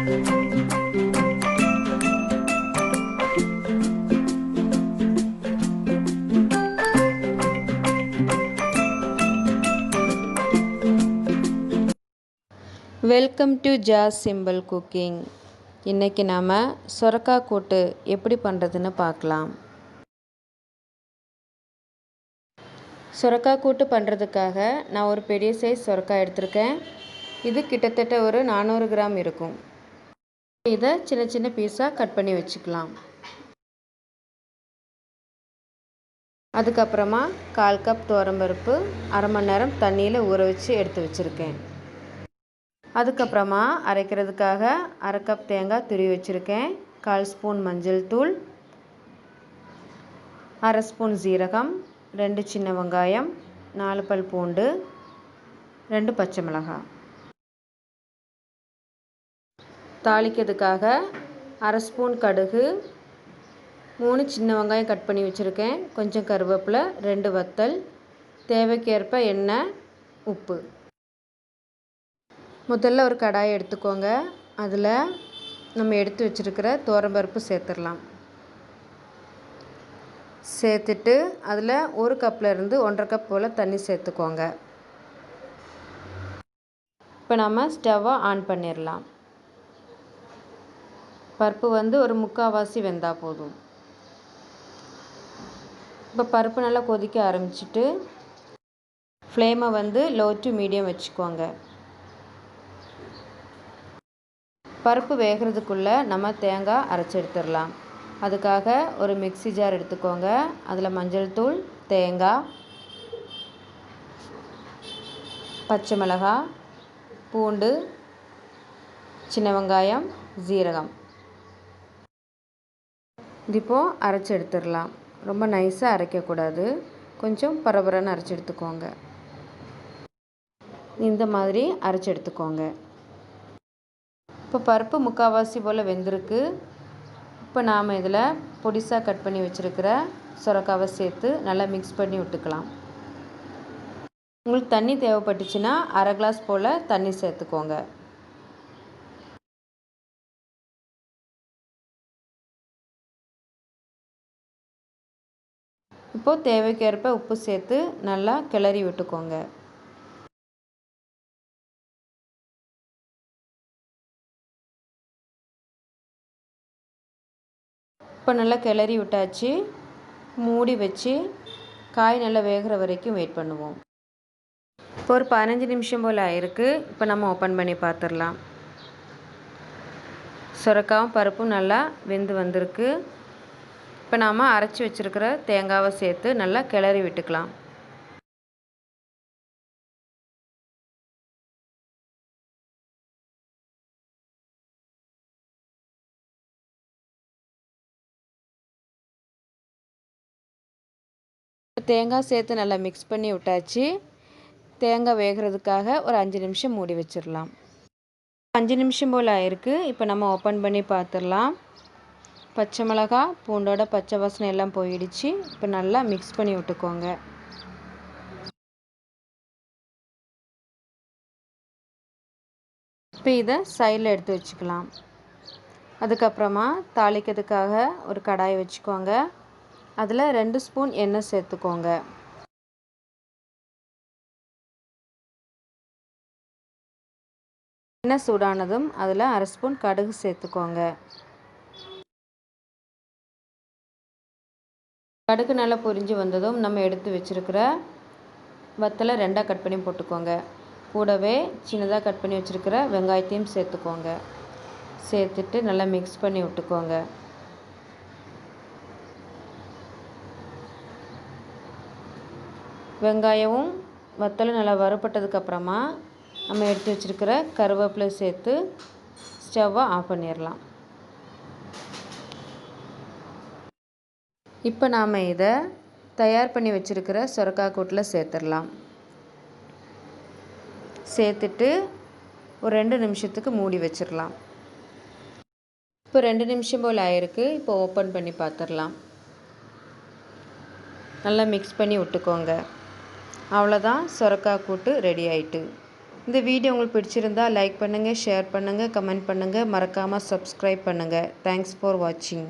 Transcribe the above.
Welcome to ஜாஸ் simple cooking. இன்றைக்கி நாம் சொரக்காய் கூட்டு எப்படி பண்ணுறதுன்னு பார்க்கலாம். சொரக்காய் கூட்டு பண்ணுறதுக்காக நான் ஒரு பெரிய சைஸ் சொரக்காய் எடுத்திருக்கேன். இது கிட்டத்தட்ட ஒரு 400 கிராம் இருக்கும். இதை சின்ன சின்ன பீஸாக கட் பண்ணி வச்சுக்கலாம். அதுக்கப்புறமா 1/4 கப் துவரம்பருப்பு அரை மணி நேரம் தண்ணியில் ஊற வச்சு எடுத்து வச்சுருக்கேன். அதுக்கப்புறமா அரைக்கிறதுக்காக 1/2 கப் தேங்காய் துருவி வச்சுருக்கேன். 1/4 ஸ்பூன் மஞ்சள் தூள், 1/2 ஸ்பூன் ஜீரகம், 2 சின்ன வெங்காயம், 4 பல் பூண்டு, 2 பச்சை மிளகாய். தாளிக்கிறதுக்காக 1/2 ஸ்பூன் கடுகு, 3 சின்ன வெங்காயம் கட் பண்ணி வச்சுருக்கேன், கொஞ்சம் கருவேப்பிலை, 2 வத்தல், தேவைக்கேற்ப எண்ணெய், உப்பு. முதல்ல ஒரு கடாயை எடுத்துக்கோங்க. அதில் நம்ம எடுத்து வச்சுருக்கிற துவரம்பருப்பு சேர்த்துடலாம். சேர்த்துட்டு அதில் 1 கப்லேருந்து 1.5 கப் போல் தண்ணி சேர்த்துக்கோங்க. இப்போ நம்ம ஸ்டவ்வை ஆன் பண்ணிடலாம். பருப்பு ஒரு 3/4 வெந்தால் போதும். இப்போ பருப்பு நல்லா கொதிக்க ஆரம்பிச்சிட்டு ஃப்ளேமை லோ டு மீடியம் வச்சுக்கோங்க. பருப்பு வேகிறதுக்குள்ளே நம்ம தேங்காய் அரைச்சி எடுத்துடலாம். அதுக்காக ஒரு மிக்ஸி ஜார் எடுத்துக்கோங்க. அதில் மஞ்சள் தூள், தேங்காய், பச்சை மிளகாய், பூண்டு, சின்ன வெங்காயம், ஜீரகம் இப்போது அரைச்சி எடுத்துடலாம். ரொம்ப நைஸாக அரைக்கக்கூடாது, கொஞ்சம் பரபரன்னு அரைச்சி எடுத்துக்கோங்க. இந்த மாதிரி அரைச்சி எடுத்துக்கோங்க. இப்போ பருப்பு 3/4 போல் வெந்திருக்கு. இப்போ நாம் இதில் பொடிசாக கட் பண்ணி வச்சுருக்கிற சொரக்காவை சேர்த்து நல்லா மிக்ஸ் பண்ணி விட்டுக்கலாம். உங்களுக்கு தண்ணி தேவைப்பட்டுச்சுன்னா 1/2 கிளாஸ் போல் தண்ணி சேர்த்துக்கோங்க. இப்போது தேவைக்கேற்ப உப்பு சேர்த்து நல்லா கிளறி விட்டுக்கோங்க. இப்போ நல்லா கிளறி விட்டாச்சு. மூடி வச்சு காய் நல்லா வேகிற வரைக்கும் வெயிட் பண்ணுவோம். இப்போ ஒரு 15 நிமிஷம் போல் ஆயிருக்கு. இப்போ நம்ம ஓப்பன் பண்ணி பார்த்துடலாம். சொரக்காயும் பருப்பும் நல்லா வெந்து வந்திருக்கு. இப்போ நாம் அரைச்சி வச்சுருக்கிற தேங்காவை சேர்த்து நல்லா கிளறி விட்டுக்கலாம். தேங்காய் சேர்த்து நல்லா மிக்ஸ் பண்ணி விட்டாச்சு. தேங்காய் வேகிறதுக்காக ஒரு 5 நிமிஷம் மூடி வச்சிடலாம். 5 நிமிஷம் போல் ஆயிருக்கு. இப்போ நம்ம ஓப்பன் பண்ணி பார்த்துடலாம். பச்சை மிளகாய், பூண்டோட பச்சை வாசனை எல்லாம் போயிடுச்சு. இப்போ நல்லா மிக்ஸ் பண்ணி விட்டுக்கோங்க. இப்போ இதை சைடில் எடுத்து வச்சுக்கலாம். அதுக்கப்புறமா தாளிக்கிறதுக்காக ஒரு கடாயை வச்சுக்கோங்க. அதில் 2 ஸ்பூன் எண்ணெய் சேர்த்துக்கோங்க. எண்ணெய் சூடானதும் அதில் 1/2 ஸ்பூன் கடுகு சேர்த்துக்கோங்க. கடுகு நல்லா பொரிஞ்சு வந்ததும் நம்ம எடுத்து வச்சுருக்கிற வத்தலை 2ஆக கட் பண்ணி போட்டுக்கோங்க. கூடவே சின்னதாக கட் பண்ணி வச்சுருக்கிற வெங்காயத்தையும் சேர்த்துக்கோங்க. சேர்த்துட்டு நல்லா மிக்ஸ் பண்ணி விட்டுக்கோங்க. வெங்காயமும் வத்தலும் நல்லா வறுபட்டதுக்கப்புறமா நம்ம எடுத்து வச்சுருக்கிற கருவேப்பிலை சேர்த்து ஸ்டவ்வை ஆஃப் பண்ணிடலாம். இப்போ நாம் இதை தயார் பண்ணி வச்சுருக்கிற சொரக்காய் கூட்டில் சேர்த்துடலாம். சேர்த்துட்டு ஒரு 2 நிமிஷத்துக்கு மூடி வச்சிடலாம். இப்போ 2 நிமிஷம் போல் ஆயிருக்கு. இப்போ ஓப்பன் பண்ணி பார்த்துடலாம். நல்லா மிக்ஸ் பண்ணி விட்டுக்கோங்க. அவ்வளோதான், சொரக்காய் கூட்டு ரெடி ஆயிட்டு. இந்த வீடியோ உங்களுக்கு பிடிச்சிருந்தா லைக் பண்ணுங்கள், ஷேர் பண்ணுங்கள், கமெண்ட் பண்ணுங்கள், மறக்காமல் சப்ஸ்கிரைப் பண்ணுங்கள். தேங்க்ஸ் ஃபார் வாட்சிங்.